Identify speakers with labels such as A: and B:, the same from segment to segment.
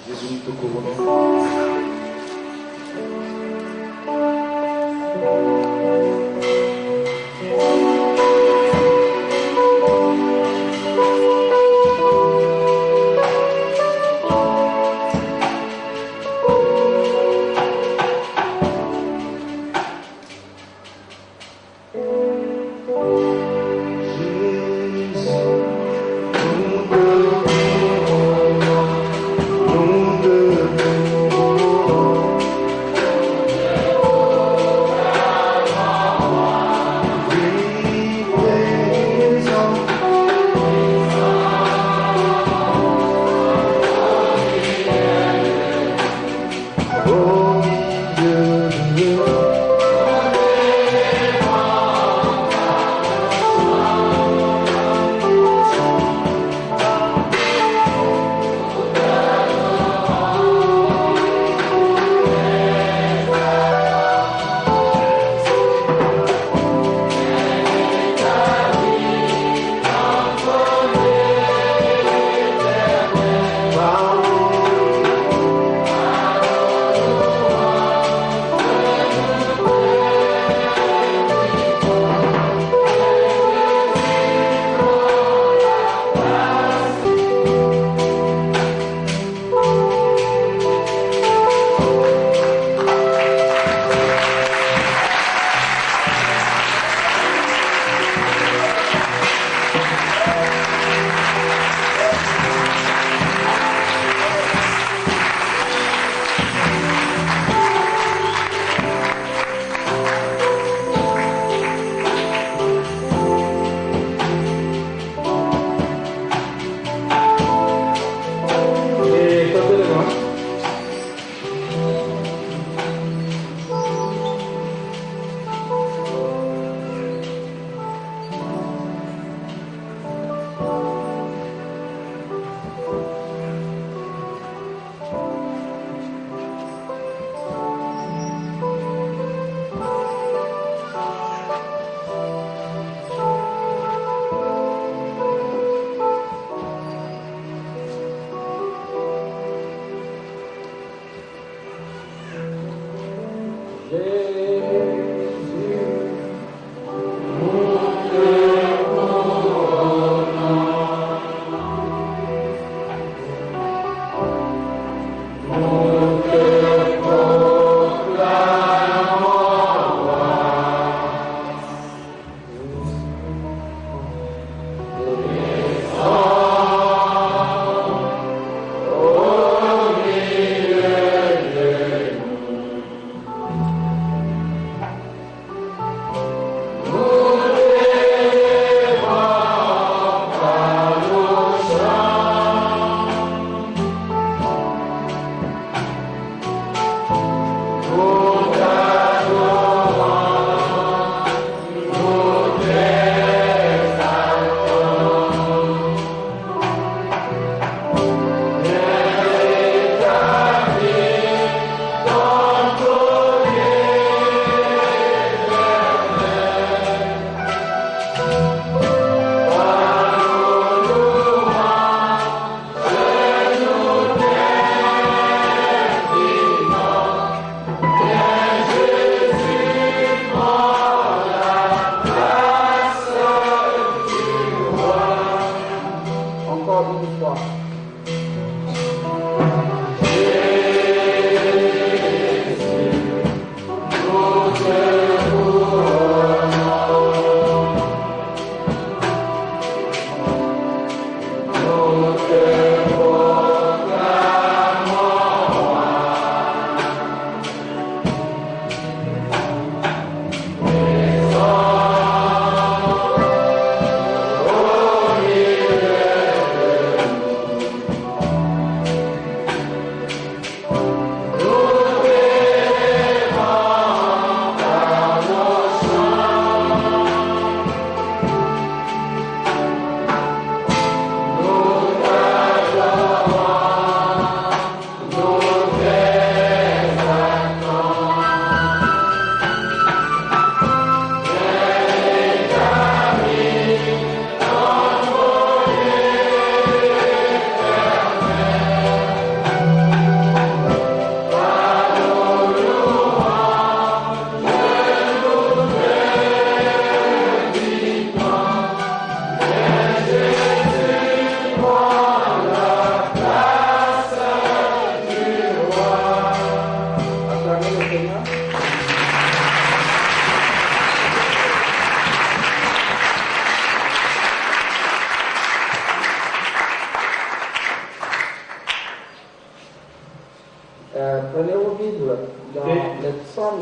A: Jésus te couronne.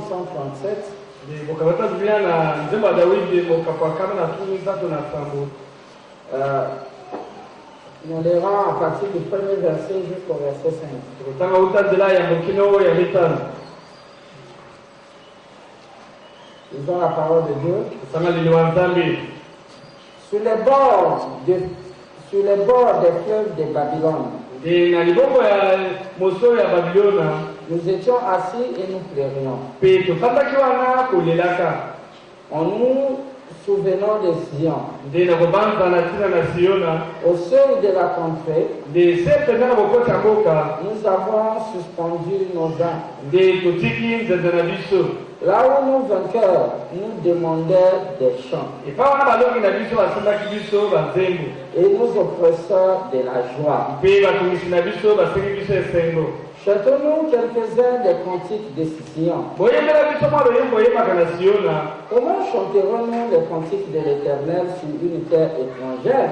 B: 137. Nous lirons à partir du premier verset jusqu'au verset 5. Lisons la parole de Dieu. Sur les bords des fleuves de Babylone, nous étions assis et nous pleurions. En nous souvenant de Sion, au seuil de la contrée, nous avons suspendu nos âmes. Là où nos vainqueurs nous demandaient des chants, et nos oppresseurs de la joie. Chantons-nous quelques-uns des cantiques de Sion. Comment chanterons-nous les cantiques de l'Éternel sur une terre étrangère?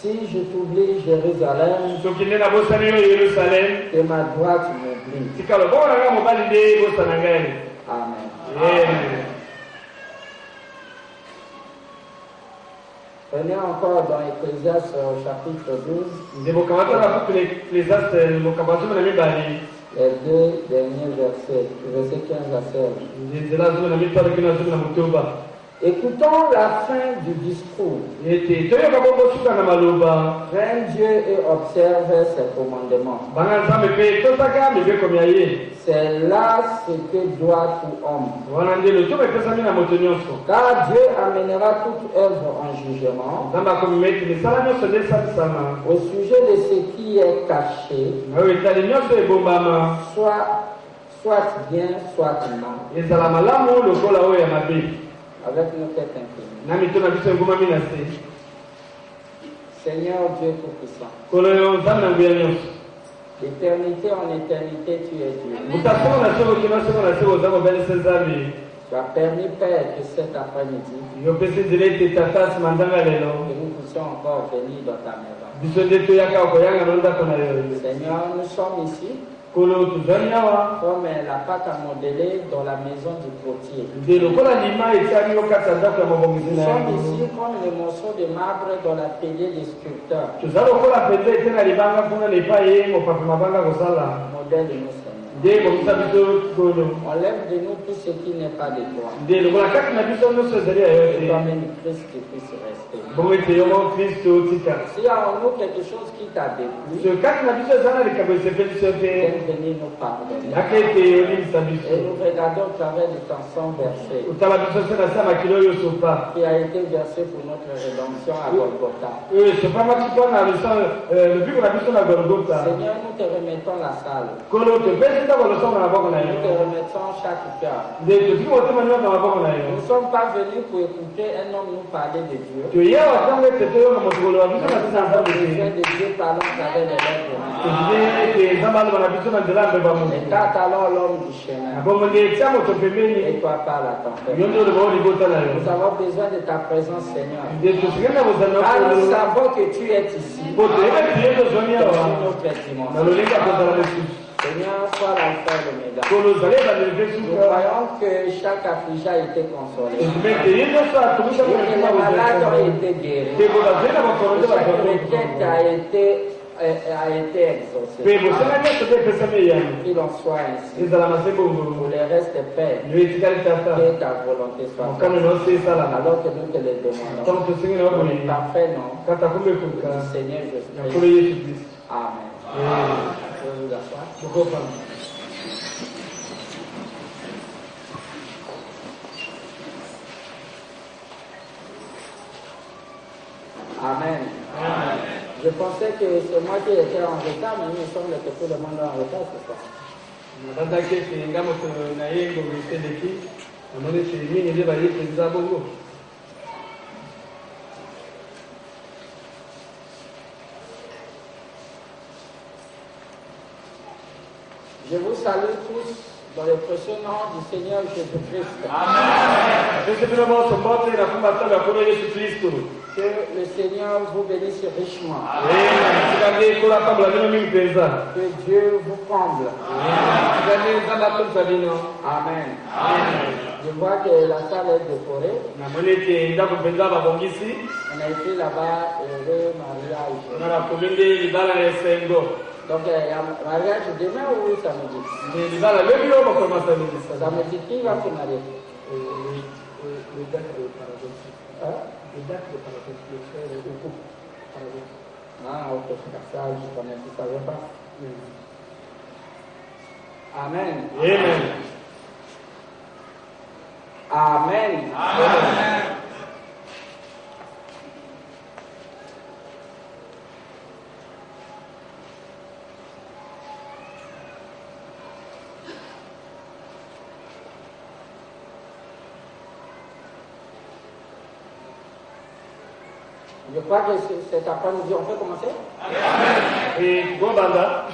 B: Si je t'oublie, Jérusalem, que ma droite m'oublie. Amen. Prenez encore dans Ecclésiaste chapitre 12. Les deux derniers versets, versets 15 à 16. Écoutons la fin du discours. Crains Dieu et observe ses commandements. C'est là ce que doit tout homme. Car Dieu amènera toute œuvre en jugement au sujet de ce qui est caché, soit bien, soit non. Avec nos têtes inclinées. Seigneur Dieu Tout-Puissant, d'éternité en éternité, tu es Dieu. Tu as permis, Père, que cet après-midi, que nous puissions encore venir dans ta maison. Seigneur, nous sommes ici comme la pâte à modeler dans la maison du potier. Nous sommes ici comme les morceaux de marbre dans l'atelier des sculpteurs. Modèle de nos Seigneurs. Enlève de nous tout ce qui n'est pas de toi. Et toi-même, Christ, qui puisse rester. S'il y a en nous quelque chose qui t'a déplu, viens venir nous pardonner. Et nous regardons au travers de ton sang versé, qui a été versé pour notre rédemption à Golgotha. Seigneur, nous te remettons la salle. Nous te remettons chaque cœur. Nous ne sommes pas venus pour écouter un homme nous parler de Dieu. Nous avons besoin de Dieu parlant à travers les lèvres. Et quand alors l'homme du chemin, et toi parle à ton père. Nous avons besoin de ta présence, Seigneur. Car nous savons que tu es ici. Dans une autre dimension. Seigneur, sois l'alpha et l'oméga. Nous croyons que chaque affligé a été consolé. Que les malades ont été guéris. Que chaque requête a été exaucée. Qu'il en soit ainsi. Pour les restes, Père, que ta volonté soit faite. Alors que nous te le demandons. Pour le parfait nom du Seigneur Jésus-Christ. Amen. Amen. Je pensais que c'est moi qui étais en retard, mais il me semble que tout le monde est en retard ce soir. Je vous salue tous Dans le précieux nom du Seigneur Jésus-Christ.
A: Amen.
B: Que le Seigneur vous bénisse richement.
A: Amen.
B: Que Dieu vous comble. Amen. Je vois que la salle est décorée. On a été là-bas le mariage. Donc il y a mariage demain ou samedi? Samedi, qui va se marier?
A: Les dates de paradoxe. Les dates de paradoxe, le frère et le couple.
B: Ah, ok, c'est ça, je ne savais pas. Amen.
A: Amen.
B: Amen. Amen. Je crois que cet après-midi, on peut commencer?
A: Et bon banda.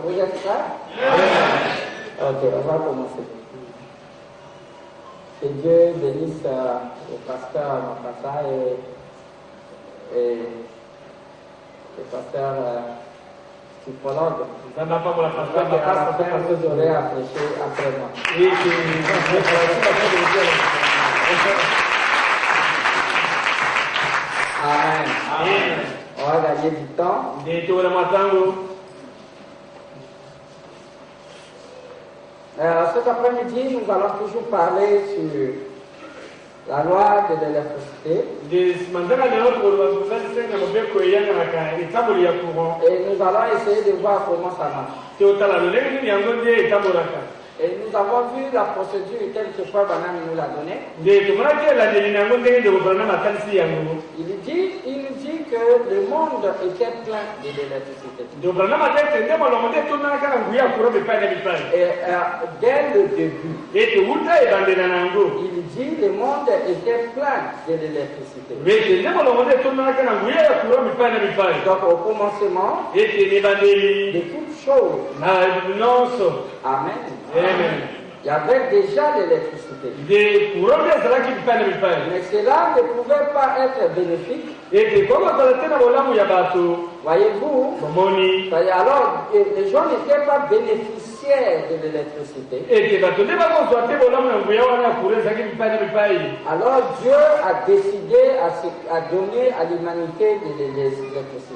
B: Vous êtes prêts? Ok, on va commencer. Que Dieu bénisse le pasteur Makassa et le pasteur psychologue.
A: Ça n'a pas pour la pasteur Makassa,
B: vous aurez à prêcher après moi. Amen.
A: Amen.
B: On va gagner du temps. Cet après-midi, nous allons toujours parler sur la loi de l'électricité. Et nous allons essayer de voir comment ça marche. Et nous avons vu la procédure telle que Frère Branham nous l'a donnée. Il nous dit que le monde était plein de l'électricité. Et dès le début, il dit que le monde était plein de l'électricité. Donc au commencement de toutes choses. Amen.
A: Amen.
B: Il y avait déjà l'électricité. Mais cela ne pouvait pas être bénéfique. Voyez-vous? Alors, les gens n'étaient pas bénéficiaires de l'électricité. Alors, Dieu a décidé à donner à l'humanité de l'électricité.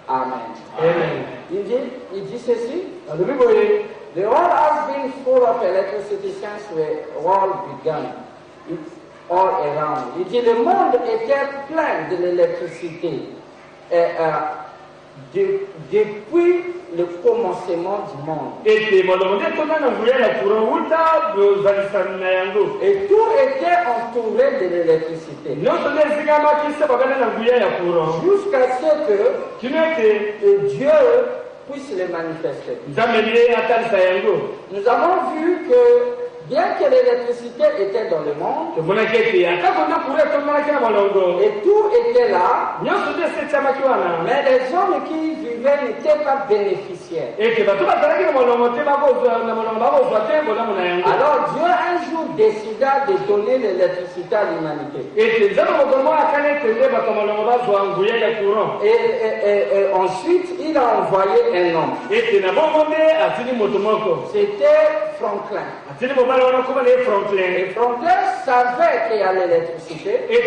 B: Amen.
A: Amen.
B: Il dit ceci. The world has been full of electricity since the world began. It's all around. Il dit le monde était plein de l'électricité depuis le commencement du monde. Et tout était entouré de l'électricité. Jusqu'à ce que Dieu puisse le manifester. Nous avons vu que bien que l'électricité était dans le monde, et tout était là, mais les hommes qui vivaient n'étaient pas bénéficiaires. Alors Dieu un jour décida de donner l'électricité à l'humanité. Et ensuite, il a envoyé un homme. C'était Franklin. Et Franklin savait qu'il y a l'électricité. Mais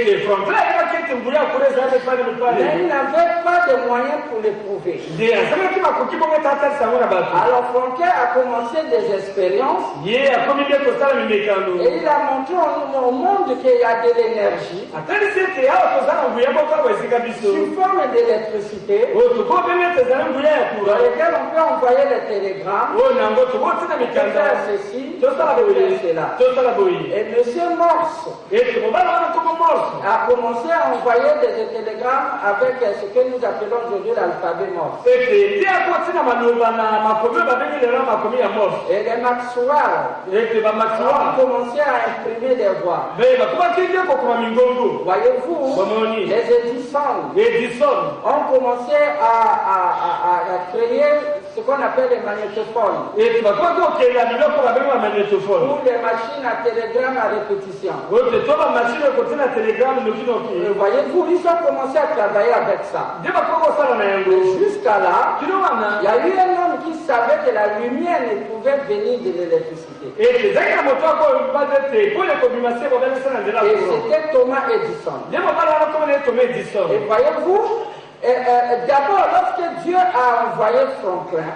B: il n'avait pas de moyens pour le prouver. Alors Franklin a commencé des expériences. Et il a montré au monde qu'il y a de l'énergie sous forme d'électricité dans lequel on peut envoyer les télégrammes, faire ceci, faire cela. Et M. Morse a commencé à envoyer des télégrammes avec ce que nous appelons aujourd'hui l'alphabet Morse. Et les Maxwell ont commencé à imprimer des voix. Voyez-vous, les Edison ont commencé à créer ce qu'on appelle les magnétophones. Ou les machines à télégramme à répétition. Voyez-vous, ils ont commencé à travailler avec ça. Jusqu'à là, il y a eu un homme qui savait que la lumière ne pouvait venir de l'électricité. Et c'était Thomas Edison. Et voyez-vous, d'abord, lorsque Dieu a envoyé Franklin,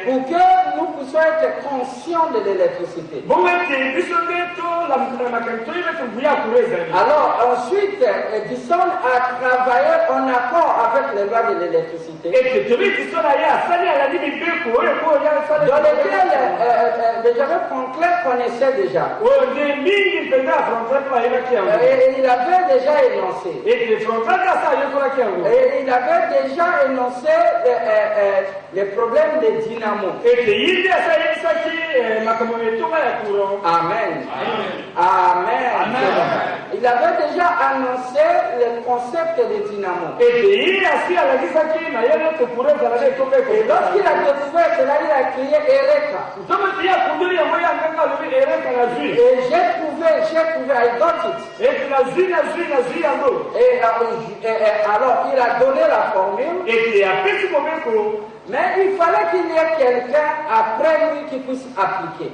B: pour que nous puissions être conscients de l'électricité. Alors, ensuite, Edison a travaillé en accord avec les lois de l'électricité, dans lesquelles Franklin connaissait déjà. Et il avait déjà énoncé. Et il avait déjà énoncé les problèmes des dynamos. Amen. Amen. Il avait déjà annoncé le concept des dynamos. Et lorsqu'il a découvert cela, il a crié Eureka. Et j'ai trouvé, I got it. Et alors il a donné la formule. Mais il fallait qu'il y ait quelqu'un après lui qui puisse appliquer.